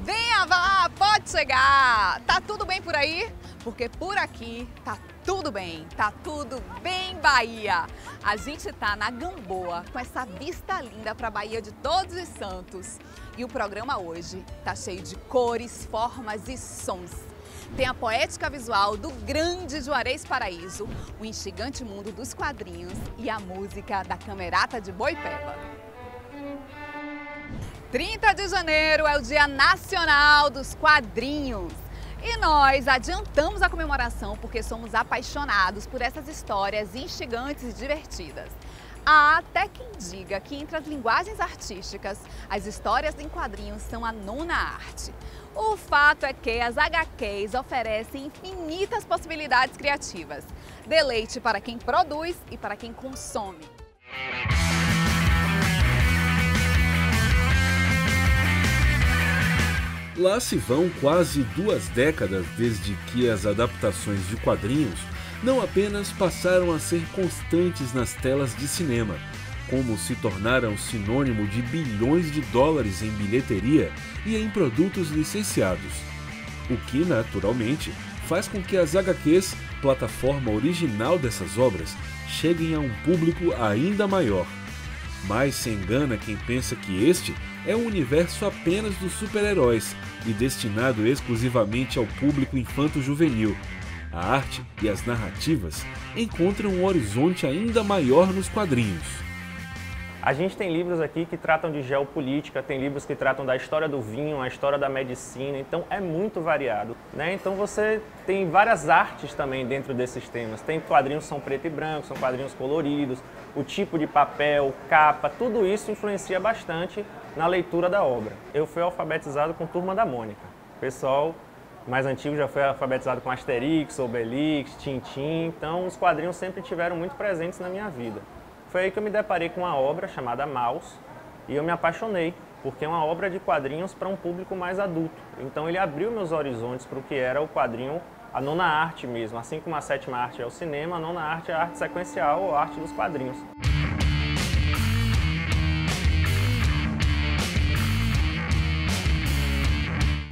Venha, vá, pode chegar! Tá tudo bem por aí? Porque por aqui tá tudo bem Bahia. A gente tá na Gamboa com essa vista linda para a Bahia de Todos os Santos. E o programa hoje tá cheio de cores, formas e sons. Tem a poética visual do grande Juarez Paraíso, o instigante mundo dos quadrinhos e a música da Camerata de Boipeba. 30 de janeiro é o Dia Nacional dos Quadrinhos. E nós adiantamos a comemoração porque somos apaixonados por essas histórias instigantes e divertidas. Há até quem diga que entre as linguagens artísticas, as histórias em quadrinhos são a nona arte. O fato é que as HQs oferecem infinitas possibilidades criativas. Deleite para quem produz e para quem consome. Lá se vão quase 2 décadas desde que as adaptações de quadrinhos não apenas passaram a ser constantes nas telas de cinema, como se tornaram sinônimo de bilhões de dólares em bilheteria e em produtos licenciados. O que, naturalmente, faz com que as HQs, plataforma original dessas obras, cheguem a um público ainda maior. Mas se engana quem pensa que este é um universo apenas dos super-heróis e destinado exclusivamente ao público infanto-juvenil. A arte e as narrativas encontram um horizonte ainda maior nos quadrinhos. A gente tem livros aqui que tratam de geopolítica, tem livros que tratam da história do vinho, a história da medicina, então é muito variado, né? Então você tem várias artes também dentro desses temas. Tem quadrinhos que são preto e branco, são quadrinhos coloridos, o tipo de papel, capa, tudo isso influencia bastante na leitura da obra. Eu fui alfabetizado com Turma da Mônica. O pessoal mais antigo já foi alfabetizado com Asterix, Obelix, Tintin, então os quadrinhos sempre tiveram muito presentes na minha vida. Foi aí que eu me deparei com uma obra chamada Maus e eu me apaixonei, porque é uma obra de quadrinhos para um público mais adulto. Então ele abriu meus horizontes para o que era o quadrinho, a nona arte mesmo. Assim como a sétima arte é o cinema, a nona arte é a arte sequencial ou a arte dos quadrinhos.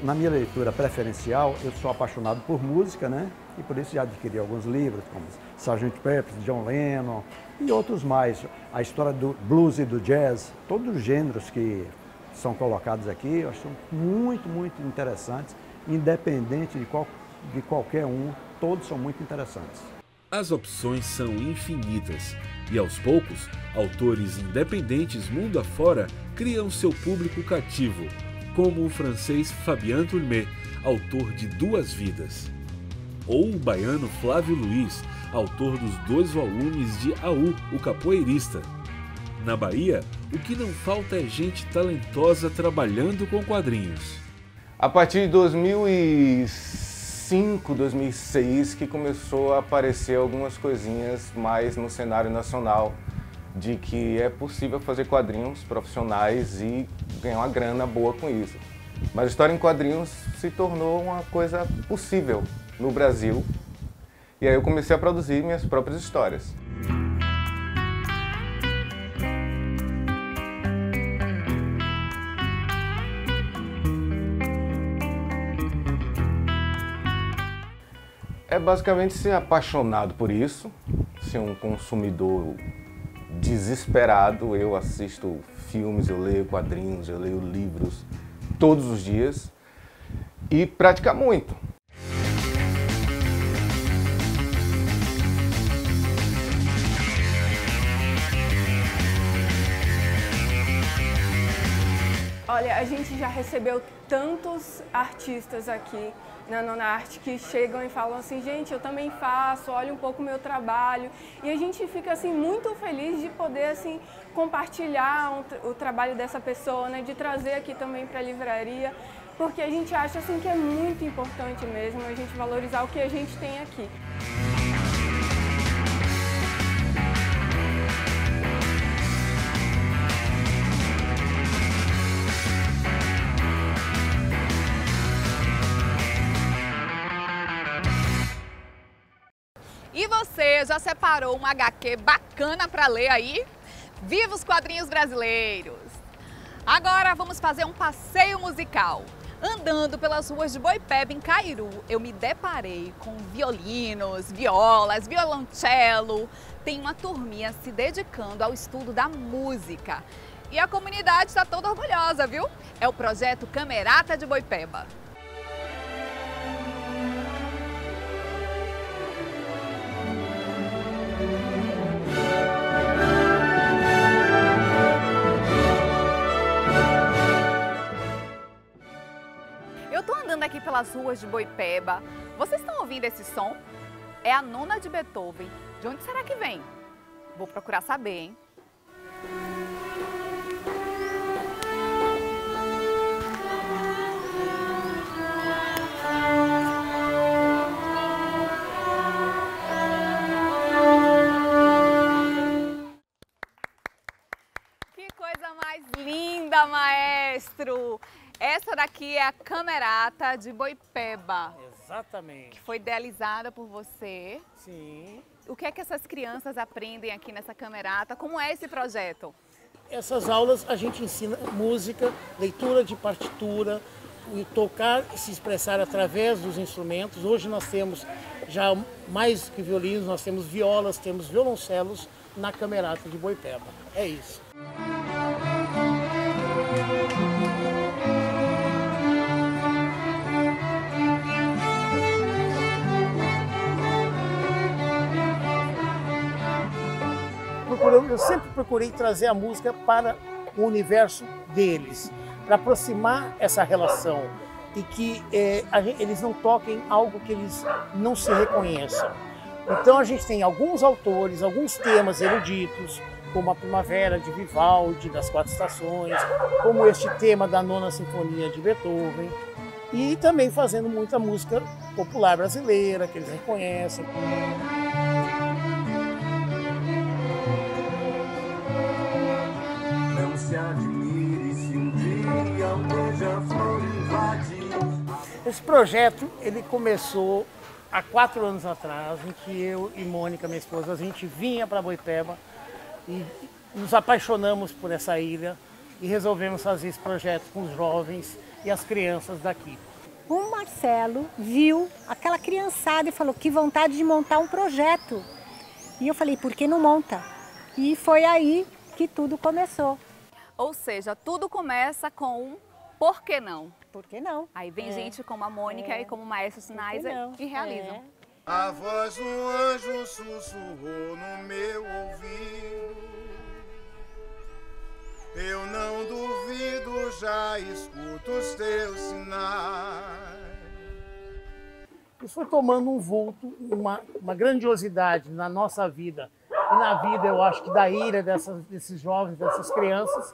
Na minha leitura preferencial, eu sou apaixonado por música, né? E por isso já adquiri alguns livros, como Sgt. Pepper, John Lennon e outros mais. A história do blues e do jazz, todos os gêneros que são colocados aqui, eu acho muito, muito interessantes, independente de qualquer um, todos são muito interessantes. As opções são infinitas e, aos poucos, autores independentes mundo afora criam seu público cativo, como o francês Fabien Tourmet, autor de 2 Vidas. Ou o baiano Flávio Luiz, autor dos 2 volumes de Aú, o Capoeirista. Na Bahia, o que não falta é gente talentosa trabalhando com quadrinhos. A partir de 2005, 2006, que começou a aparecer algumas coisinhas mais no cenário nacional, de que é possível fazer quadrinhos profissionais e ganhar uma grana boa com isso. Mas a história em quadrinhos se tornou uma coisa possível no Brasil. E aí eu comecei a produzir minhas próprias histórias. É basicamente ser apaixonado por isso, ser um consumidor desesperado. Eu assisto filmes, eu leio quadrinhos, eu leio livros todos os dias e praticar muito. Olha, a gente já recebeu tantos artistas aqui na Nona Arte que chegam e falam assim, gente, eu também faço, olha um pouco o meu trabalho. E a gente fica assim muito feliz de poder assim compartilhar o trabalho dessa pessoa, né, de trazer aqui também para a livraria, porque a gente acha assim que é muito importante mesmo a gente valorizar o que a gente tem aqui. E você já separou um HQ bacana para ler aí? Viva os quadrinhos brasileiros! Agora vamos fazer um passeio musical. Andando pelas ruas de Boipeba, em Cairu, eu me deparei com violinos, violas, violoncelo. Tem uma turminha se dedicando ao estudo da música. E a comunidade está toda orgulhosa, viu? É o projeto Camerata de Boipeba. Aqui pelas ruas de Boipeba. Vocês estão ouvindo esse som? É a nona de Beethoven. De onde será que vem? Vou procurar saber, hein? Que coisa mais linda, maestro! Essa daqui é a Camerata de Boipeba. Exatamente. Que foi idealizada por você. Sim. O que é que essas crianças aprendem aqui nessa Camerata? Como é esse projeto? Essas aulas a gente ensina música, leitura de partitura, e tocar e se expressar através dos instrumentos. Hoje nós temos já mais que violinos, nós temos violas, temos violoncelos na Camerata de Boipeba. É isso. Eu sempre procurei trazer a música para o universo deles, para aproximar essa relação e que eles não toquem algo que eles não se reconheçam. Então a gente tem alguns autores, alguns temas eruditos, como a Primavera de Vivaldi, das Quatro Estações, como este tema da Nona Sinfonia de Beethoven, e também fazendo muita música popular brasileira, que eles reconhecem. Esse projeto ele começou há 4 anos atrás, em que eu e Mônica, minha esposa, a gente vinha para Boipeba e nos apaixonamos por essa ilha e resolvemos fazer esse projeto com os jovens e as crianças daqui. O Marcelo viu aquela criançada e falou que vontade de montar um projeto. E eu falei, por que não monta? E foi aí que tudo começou. Ou seja, tudo começa com um por que não? Por que não? Aí vem gente como a Mônica e como o maestro Sennheiser e realizam. A voz do anjo sussurrou no meu ouvido. Eu não duvido, já escuto os teus sinais. Isso foi tomando um vulto, uma grandiosidade na nossa vida. E na vida, eu acho que da ilha, desses jovens, dessas crianças.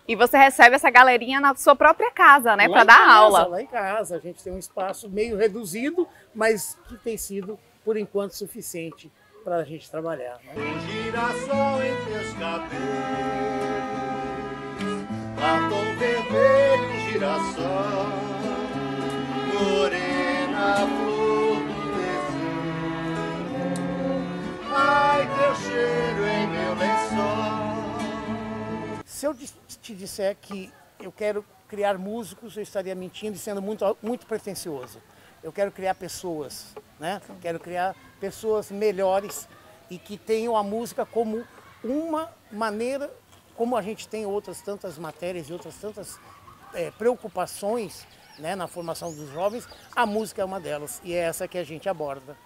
E você recebe essa galerinha na sua própria casa, né, para dar aula. Lá em casa, a gente tem um espaço meio reduzido, mas que tem sido, por enquanto, suficiente para a gente trabalhar. Né? Girassol entre os cabelos, batom vermelho, girassol, morena, flor do desejo. Ai, teu cheiro em meu lençol. Se eu te disser que eu quero criar músicos, eu estaria mentindo e sendo muito pretensioso. Eu quero criar pessoas, né? Quero criar pessoas melhores e que tenham a música como uma maneira, como a gente tem outras tantas matérias e outras tantas preocupações, né, na formação dos jovens, a música é uma delas e é essa que a gente aborda.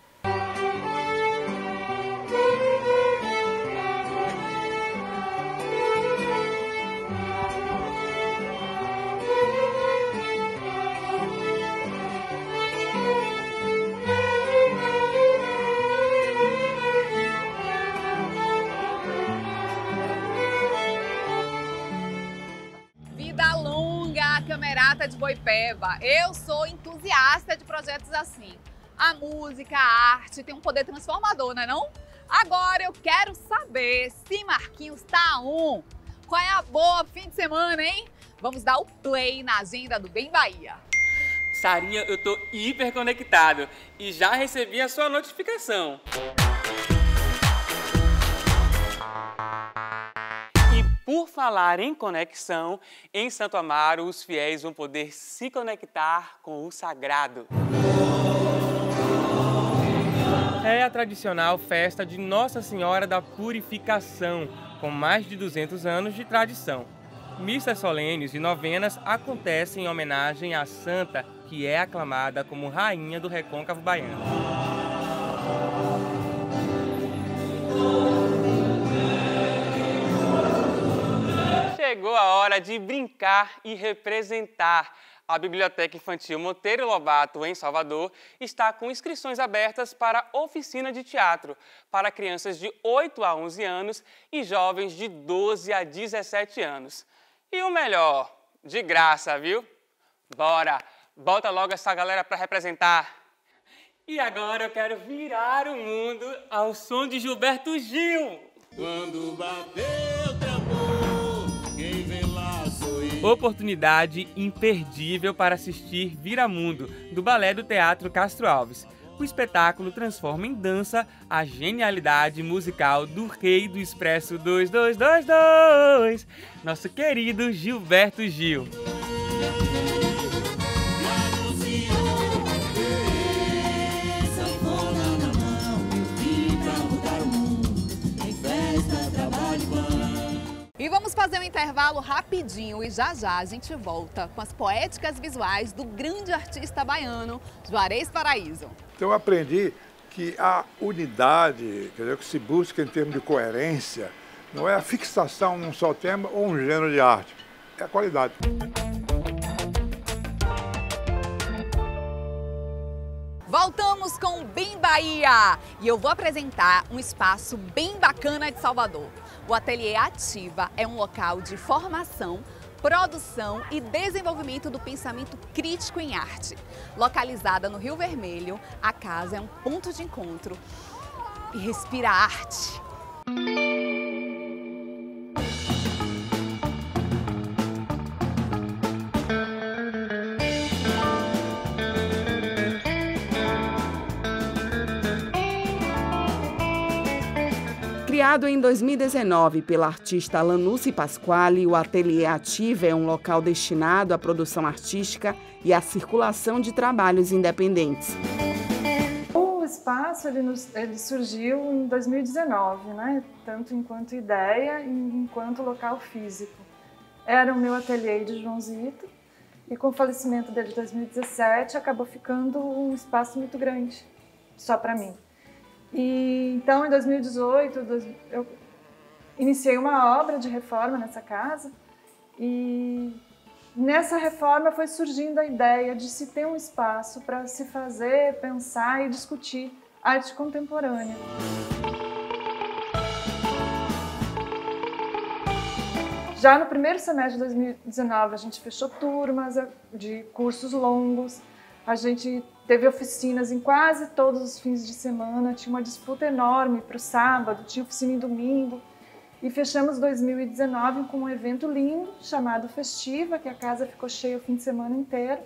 Camerata de Boipeba. Eu sou entusiasta de projetos assim. A música, a arte tem um poder transformador, não é não? Agora eu quero saber se Marquinhos tá on. Qual é a boa fim de semana, hein? Vamos dar o play na agenda do Bem Bahia. Sarinha, eu tô hiper conectado e já recebi a sua notificação. E por falar em conexão, em Santo Amaro os fiéis vão poder se conectar com o sagrado. É a tradicional festa de Nossa Senhora da Purificação, com mais de 200 anos de tradição. Missas solenes e novenas acontecem em homenagem à santa, que é aclamada como rainha do recôncavo baiano. Chegou a hora de brincar e representar. A Biblioteca Infantil Monteiro Lobato, em Salvador, está com inscrições abertas para oficina de teatro para crianças de 8 a 11 anos e jovens de 12 a 17 anos. E o melhor, de graça, viu? Bora, bota logo essa galera para representar. E agora eu quero virar o mundo ao som de Gilberto Gil. Quando bateu o tambor, quem vem lá sou eu. Oportunidade imperdível para assistir Viramundo, do Balé do Teatro Castro Alves. O espetáculo transforma em dança a genialidade musical do rei do Expresso 2222, nosso querido Gilberto Gil. E vamos fazer um intervalo rapidinho e já já a gente volta com as poéticas visuais do grande artista baiano, Juarez Paraíso. Então eu aprendi que a unidade, quer dizer, que se busca em termos de coerência, não é a fixação num só tema ou um gênero de arte, é a qualidade. Voltamos com Bem Bahia e eu vou apresentar um espaço bem bacana de Salvador. O Ateliê Ativa é um local de formação, produção e desenvolvimento do pensamento crítico em arte. Localizada no Rio Vermelho, a casa é um ponto de encontro e respira arte. Criado em 2019 pela artista Lanucci Pasquale, o Ateliê Ativa é um local destinado à produção artística e à circulação de trabalhos independentes. O espaço ele surgiu em 2019, né? Tanto enquanto ideia e enquanto local físico. Era o meu ateliê de Joãozito e com o falecimento dele em 2017 acabou ficando um espaço muito grande, só para mim. E então, em 2018, eu iniciei uma obra de reforma nessa casa e nessa reforma foi surgindo a ideia de se ter um espaço para se fazer, pensar e discutir arte contemporânea. Já no primeiro semestre de 2019, a gente fechou turmas de cursos longos, a gente teve oficinas em quase todos os fins de semana, tinha uma disputa enorme para o sábado, tinha oficina em domingo. E fechamos 2019 com um evento lindo chamado Festiva, que a casa ficou cheia o fim de semana inteiro,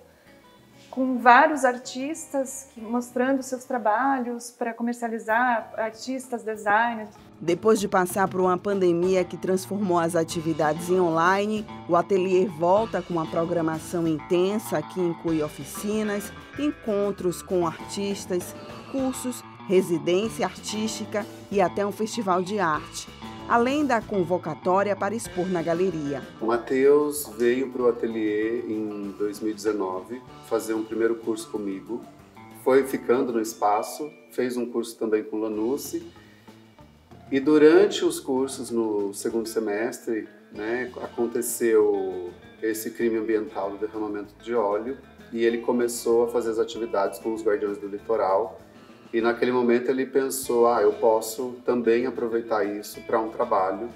com vários artistas mostrando seus trabalhos para comercializar, artistas, designers. Depois de passar por uma pandemia que transformou as atividades em online, o ateliê volta com uma programação intensa que inclui oficinas, encontros com artistas, cursos, residência artística e até um festival de arte, além da convocatória para expor na galeria. O Matheus veio para o ateliê em 2019 fazer um primeiro curso comigo, foi ficando no espaço, fez um curso também com Lanucci. E durante os cursos, no segundo semestre, né, aconteceu esse crime ambiental do derramamento de óleo e ele começou a fazer as atividades com os Guardiões do Litoral. E naquele momento ele pensou, eu posso também aproveitar isso para um trabalho.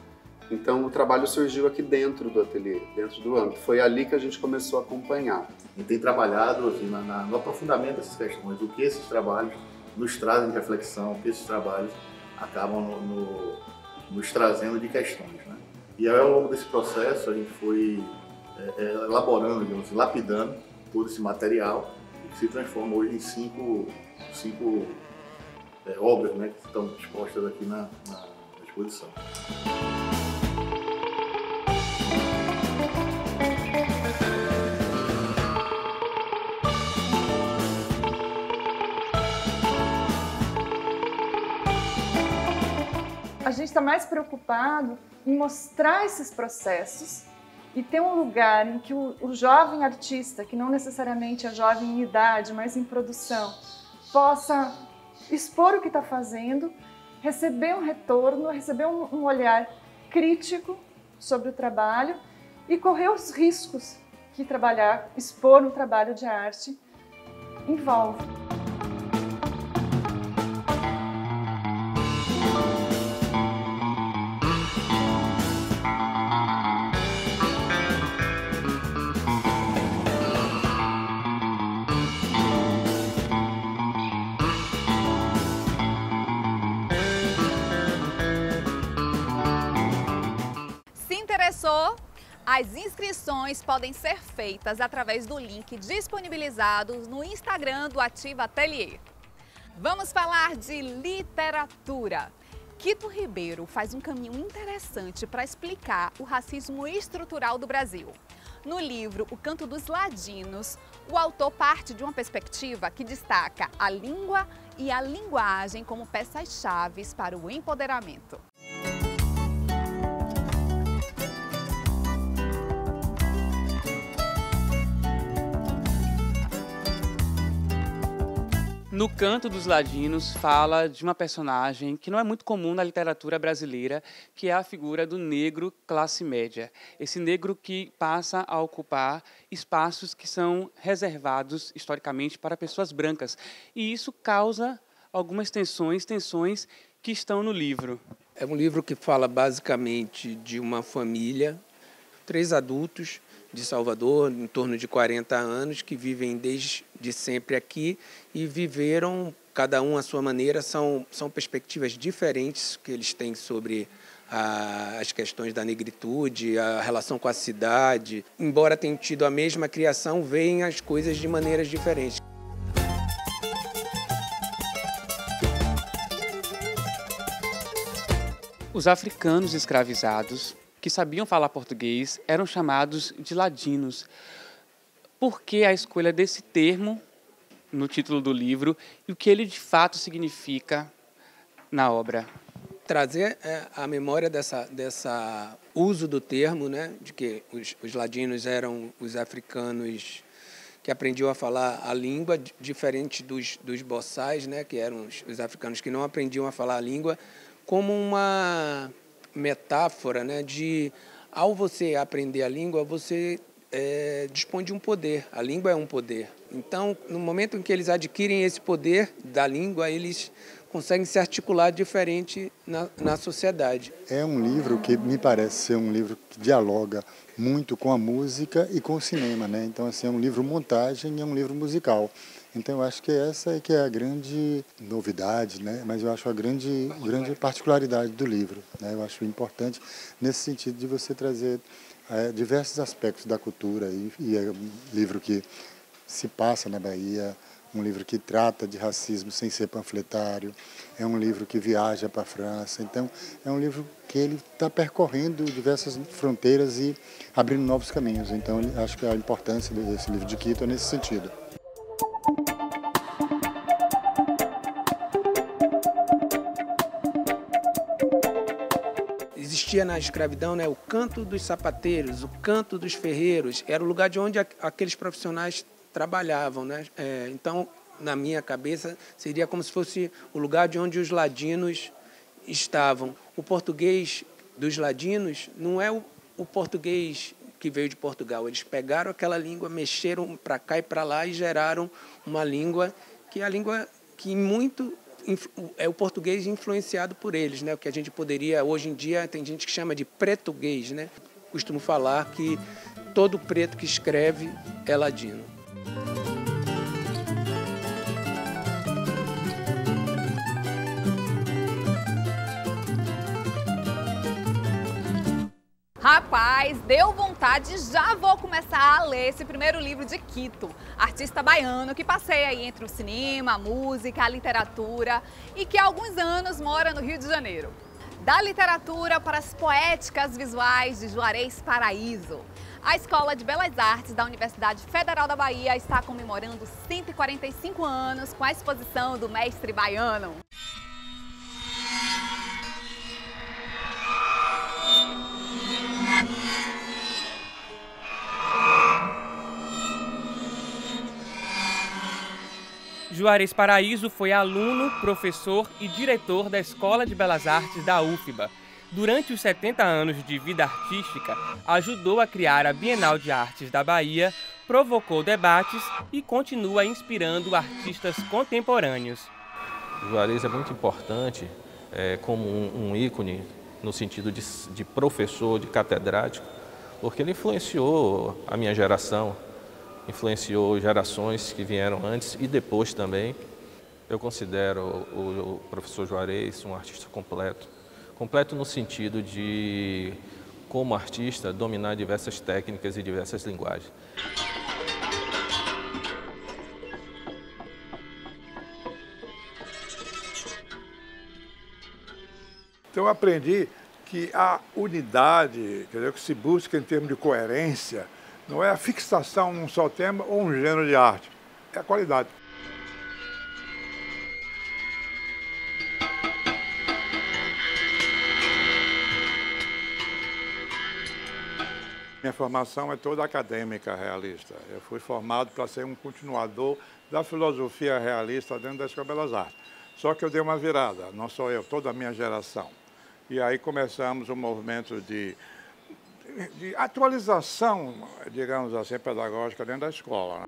Então o trabalho surgiu aqui dentro do ateliê, dentro do âmbito. Foi ali que a gente começou a acompanhar. E tem trabalhado assim, no aprofundamento dessas questões, do que esses trabalhos nos trazem de reflexão, o que esses trabalhos acabam nos trazendo de questões, né? E ao longo desse processo a gente foi elaborando, digamos assim, lapidando todo esse material que se transforma hoje em cinco obras, né, que estão expostas aqui na exposição. A gente está mais preocupado em mostrar esses processos e ter um lugar em que o jovem artista, que não necessariamente é jovem em idade, mas em produção, possa expor o que está fazendo, receber um retorno, receber um olhar crítico sobre o trabalho e correr os riscos que expor um trabalho de arte envolve. As inscrições podem ser feitas através do link disponibilizado no Instagram do Ativa Ateliê. Vamos falar de literatura. Quito Ribeiro faz um caminho interessante para explicar o racismo estrutural do Brasil. No livro O Canto dos Ladinos, o autor parte de uma perspectiva que destaca a língua e a linguagem como peças-chave para o empoderamento. No Canto dos Ladinos fala de uma personagem que não é muito comum na literatura brasileira, que é a figura do negro classe média. Esse negro que passa a ocupar espaços que são reservados historicamente para pessoas brancas. E isso causa algumas tensões que estão no livro. É um livro que fala basicamente de uma família, 3 adultos, de Salvador, em torno de 40 anos, que vivem desde sempre aqui e viveram, cada um à sua maneira, são perspectivas diferentes que eles têm sobre as questões da negritude, a relação com a cidade. Embora tenham tido a mesma criação, veem as coisas de maneiras diferentes. Os africanos escravizados que sabiam falar português eram chamados de ladinos. Por que a escolha desse termo no título do livro e o que ele de fato significa na obra? Trazer a memória dessa uso do termo, né, de que os ladinos eram os africanos que aprendiam a falar a língua, diferente dos boçais, né, que eram os africanos que não aprendiam a falar a língua, como uma metáfora, né, de ao você aprender a língua, você dispõe de um poder. A língua é um poder. Então, no momento em que eles adquirem esse poder da língua, eles conseguem se articular diferente na sociedade. É um livro que me parece ser um livro que dialoga muito com a música e com o cinema, né? Então, assim, é um livro montagem e é um livro musical. Então, eu acho que essa é a grande novidade, né? Mas eu acho a grande particularidade do livro, né? Eu acho importante nesse sentido de você trazer diversos aspectos da cultura. E é um livro que se passa na Bahia, um livro que trata de racismo sem ser panfletário, é um livro que viaja para a França. Então, é um livro que ele está percorrendo diversas fronteiras e abrindo novos caminhos. Então, acho que a importância desse livro de Quito é nesse sentido. Existia na escravidão, né, o canto dos sapateiros, o canto dos ferreiros, era o lugar de onde aqueles profissionais trabalhavam, né? Então, na minha cabeça, seria como se fosse o lugar de onde os ladinos estavam. O português dos ladinos não é o português que veio de Portugal. Eles pegaram aquela língua, mexeram para cá e para lá e geraram uma língua que é a língua que muito é o português influenciado por eles, né? O que a gente poderia, hoje em dia, tem gente que chama de pretuguês, né? Costumo falar que todo preto que escreve é ladino. Rapaz, deu vontade, já vou começar a ler esse primeiro livro de Quito, artista baiano que passeia aí entre o cinema, a música, a literatura e que há alguns anos mora no Rio de Janeiro. Da literatura para as poéticas visuais de Juarez Paraíso. A Escola de Belas Artes da Universidade Federal da Bahia está comemorando 145 anos com a exposição do mestre baiano. Juarez Paraíso foi aluno, professor e diretor da Escola de Belas Artes da UFBA. Durante os 70 anos de vida artística, ajudou a criar a Bienal de Artes da Bahia, provocou debates e continua inspirando artistas contemporâneos. Juarez é muito importante como um ícone no sentido de professor, de catedrático, porque ele influenciou a minha geração, influenciou gerações que vieram antes e depois também. Eu considero o professor Juarez um artista completo. Completo no sentido de, como artista, dominar diversas técnicas e diversas linguagens. Então eu aprendi que a unidade, quer dizer, que se busca em termos de coerência, não é a fixação num só tema ou um gênero de arte, é a qualidade. Minha formação é toda acadêmica realista. Eu fui formado para ser um continuador da filosofia realista dentro da Escola de Belas Artes. Só que eu dei uma virada, não só eu, toda a minha geração. E aí começamos um movimento de atualização, digamos assim, pedagógica dentro da escola.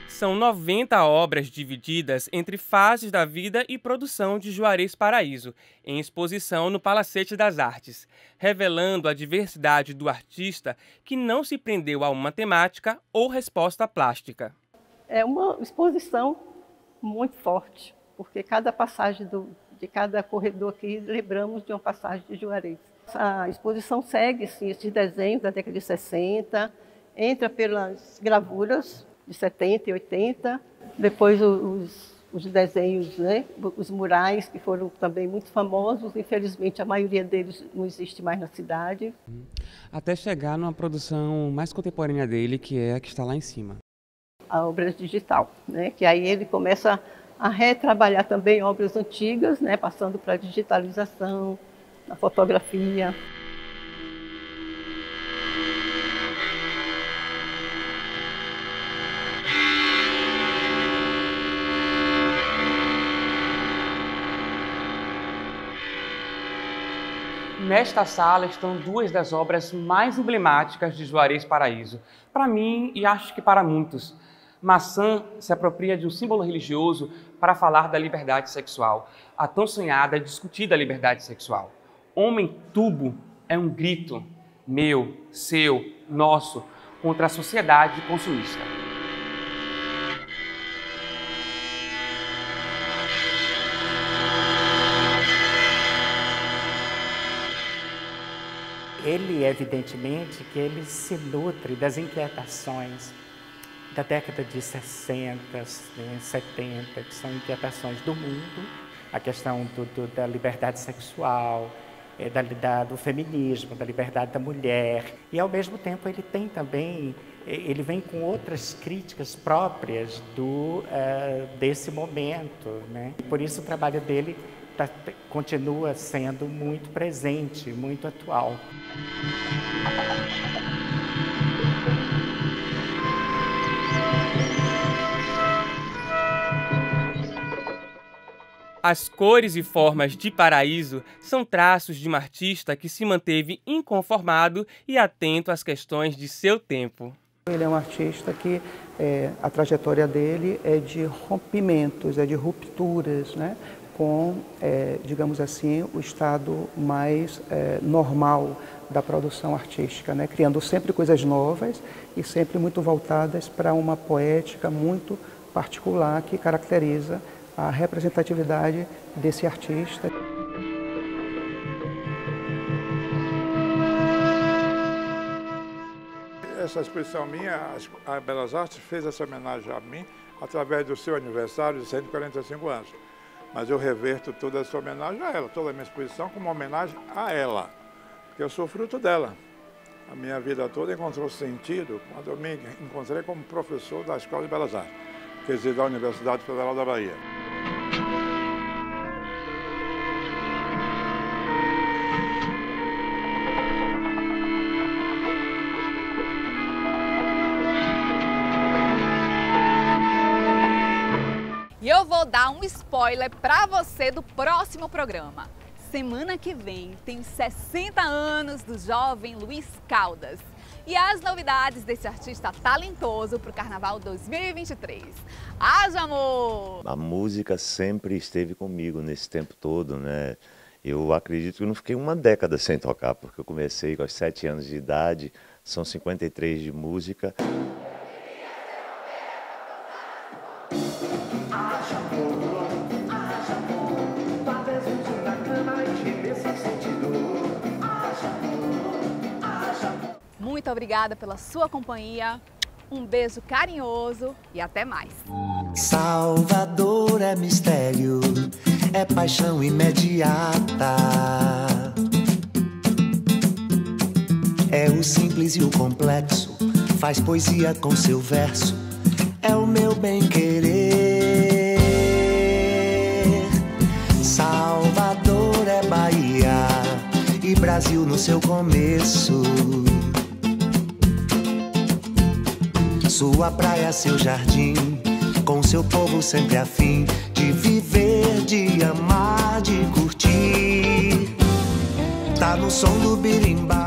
São 90 obras divididas entre fases da vida e produção de Juarez Paraíso, em exposição no Palacete das Artes, revelando a diversidade do artista que não se prendeu a uma temática ou resposta plástica. É uma exposição muito forte, porque cada passagem de cada corredor aqui lembramos de uma passagem de Juarez. A exposição segue esses desenhos da década de 60, entra pelas gravuras de 70 e 80, depois os desenhos, né, os murais, que foram também muito famosos, infelizmente a maioria deles não existe mais na cidade. Até chegar numa produção mais contemporânea dele, que é a que está lá em cima. A obra digital, né? Que aí ele começa a retrabalhar também obras antigas, né? Passando para a digitalização, a fotografia. Nesta sala estão duas das obras mais emblemáticas de Juarez Paraíso, para mim e acho que para muitos. Maçã se apropria de um símbolo religioso para falar da liberdade sexual, a tão sonhada e discutida liberdade sexual. Homem Tubo é um grito, meu, seu, nosso, contra a sociedade consumista. Ele, evidentemente, que ele se nutre das inquietações da década de 60, 70, que são inquietações do mundo, a questão da liberdade sexual, do feminismo, da liberdade da mulher. E, ao mesmo tempo, ele tem também, ele vem com outras críticas próprias desse momento, né? Por isso o trabalho dele continua sendo muito presente, muito atual. As cores e formas de Paraíso são traços de um artista que se manteve inconformado e atento às questões de seu tempo. Ele é um artista que a trajetória dele é de rompimentos, é de rupturas, né, com, digamos assim, o estado mais normal da produção artística, né, criando sempre coisas novas e sempre muito voltadas para uma poética muito particular que caracteriza a representatividade desse artista. Essa exposição minha, a Belas Artes fez essa homenagem a mim através do seu aniversário de 145 anos. Mas eu reverto toda essa homenagem a ela, toda a minha exposição como uma homenagem a ela, porque eu sou fruto dela. A minha vida toda encontrou sentido quando eu me encontrei como professor da Escola de Belas Artes, quer dizer, da Universidade Federal da Bahia. E eu vou dar um spoiler para você do próximo programa. Semana que vem tem 60 anos do jovem Luiz Caldas. E as novidades desse artista talentoso para o Carnaval 2023. Haja amor! A música sempre esteve comigo nesse tempo todo, né? Eu acredito que eu não fiquei uma década sem tocar, porque eu comecei com os 7 anos de idade, são 53 de música. Muito obrigada pela sua companhia, um beijo carinhoso e até mais. Salvador é mistério, é paixão imediata. É o simples e o complexo, faz poesia com seu verso. É o meu bem-querer. Salvador é Bahia e Brasil no seu começo. Sua praia, seu jardim, com seu povo sempre afim de viver, de amar, de curtir. Tá no som do birimbau.